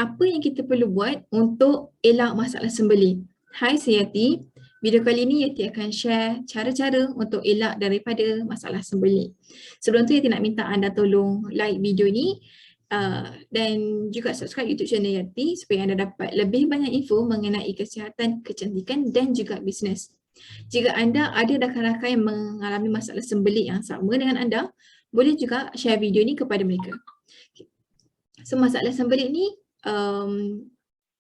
apa yang kita perlu buat untuk elak masalah sembelit? Hai, saya Yati. Video kali ini Yati akan share cara-cara untuk elak daripada masalah sembelit. Sebelum tu Yati nak minta anda tolong like video ni dan juga subscribe YouTube channel Yati supaya anda dapat lebih banyak info mengenai kesihatan, kecantikan dan juga bisnes. Jika anda ada rakan-rakan yang mengalami masalah sembelit yang sama dengan anda, boleh juga share video ni kepada mereka. So masalah sembelit ni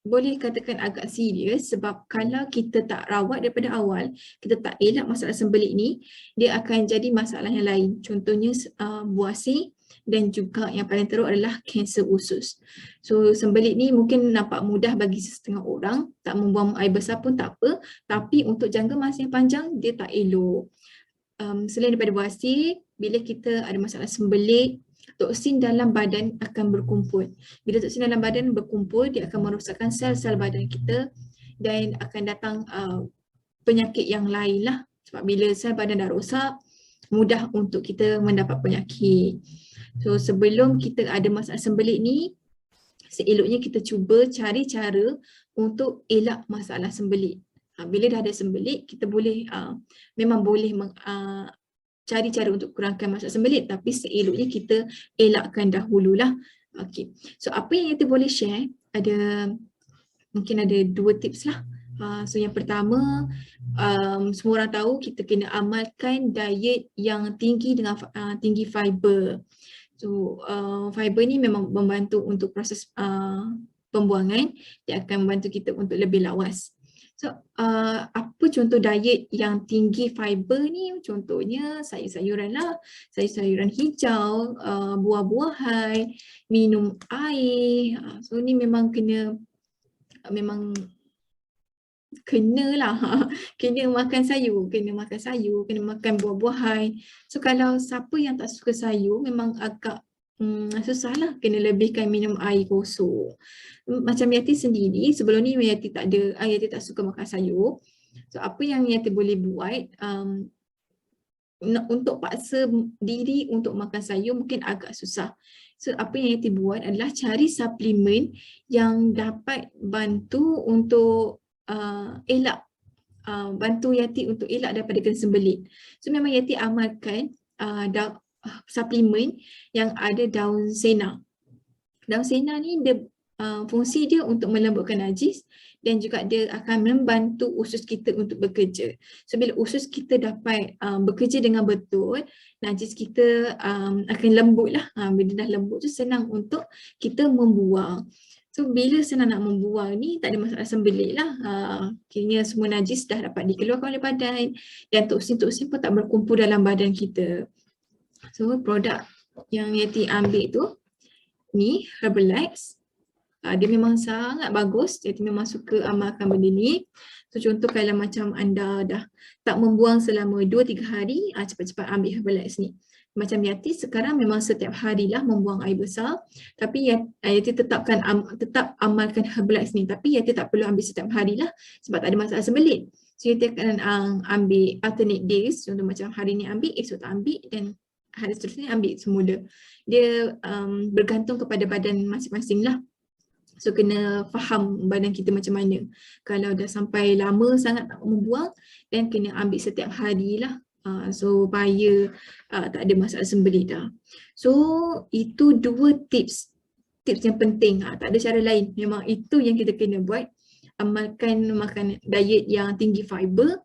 boleh katakan agak serius sebab kalau kita tak rawat daripada awal, kita tak elak masalah sembelit ni, dia akan jadi masalah yang lain. Contohnya buasir dan juga yang paling teruk adalah kanser usus. So sembelit ni mungkin nampak mudah bagi setengah orang, tak membuang air besar pun tak apa, tapi untuk jangka masa yang panjang dia tak elok. Selain daripada buasir, bila kita ada masalah sembelit, toksin dalam badan akan berkumpul. Bila toksin dalam badan berkumpul, dia akan merosakkan sel-sel badan kita dan akan datang penyakit yang lain lah. Sebab bila sel badan dah rosak, mudah untuk kita mendapat penyakit. So sebelum kita ada masalah sembelit ni, seeloknya kita cuba cari cara untuk elak masalah sembelit. Bila dah ada sembelit, kita boleh memang boleh cari cara untuk kurangkan masalah sembelit, tapi seeloknya kita elakkan dahululah. Okay. So apa yang kita boleh share, mungkin ada 2 tips lah. So yang pertama, semua orang tahu kita kena amalkan diet yang tinggi dengan tinggi fiber. So fiber ni memang membantu untuk proses pembuangan, dia akan membantu kita untuk lebih lawas. So, apa contoh diet yang tinggi fiber ni? Contohnya sayur-sayuran lah, sayur-sayuran hijau, buah-buahan, minum air. So, ni memang kena lah. Kena makan sayur, kena makan buah-buahan. So, kalau siapa yang tak suka sayur, memang agak susah lah, kena lebihkan minum air kosong. Macam Yati sendiri, sebelum ni Yati tak suka makan sayur. So apa yang Yati boleh buat untuk paksa diri untuk makan sayur mungkin agak susah. So apa yang Yati buat adalah cari suplemen yang dapat bantu untuk bantu Yati untuk elak daripada kena sembelit. So memang Yati amalkan suplemen yang ada daun sena. Daun sena ni fungsi dia untuk melembutkan najis dan juga dia akan membantu usus kita untuk bekerja. So bila usus kita dapat bekerja dengan betul, najis kita akan lembut lah. Bila dah lembut tu senang untuk kita membuang. So bila senang nak membuang ni tak ada masalah sembelit lah. Kiranya semua najis dah dapat dikeluarkan oleh badan dan toksin-toksin pun tak berkumpul dalam badan kita. So produk yang Yati ambil tu ni Herbalife. Dia memang sangat bagus. Yati memang suka amalkan benda ni. So contoh kalau macam anda dah tak membuang selama 2-3 hari, cepat-cepat ambil Herbalife ni. Macam Yati sekarang memang setiap harilah membuang air besar, tapi Yati tetap amalkan Herbalife ni, tapi Yati tak perlu ambil setiap harilah sebab tak ada masalah sembelit. So Yati akan ambil alternate days, contoh macam hari ni ambil, esok tak ambil dan hari seterusnya ambil semula. Dia bergantung kepada badan masing-masing lah. So kena faham badan kita macam mana. Kalau dah sampai lama sangat tak membuang, dan kena ambil setiap hari lah. Supaya tak ada masalah sembelit dah. So itu 2 tips yang penting. Tak ada cara lain. Memang itu yang kita kena buat. Amalkan makan diet yang tinggi fiber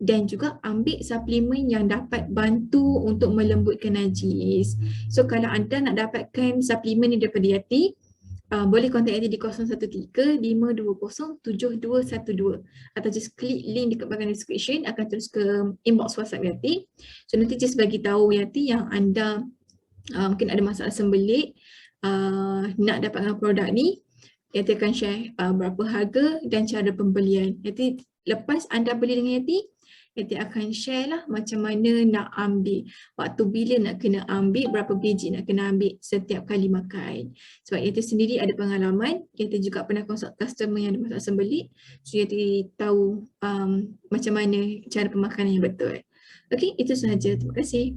dan juga ambil suplemen yang dapat bantu untuk melembutkan najis. So kalau anda nak dapatkan suplemen ni daripada Yati, boleh kontak Yati di 013-520-7212 atau just klik link dekat bahagian description, akan terus ke inbox WhatsApp Yati. So nanti just bagi tahu Yati yang anda mungkin ada masalah sembelit, nak dapatkan produk ni. Yati akan share berapa harga dan cara pembelian. Yati lepas anda beli dengan Yati akan share lah macam mana nak ambil, waktu bila nak kena ambil, berapa biji nak kena ambil setiap kali makan. Sebab Yati sendiri ada pengalaman, Yati juga pernah consult customer yang ada masalah sembelit. So Yati tahu macam mana cara pemakanan yang betul. Okey, itu sahaja. Terima kasih.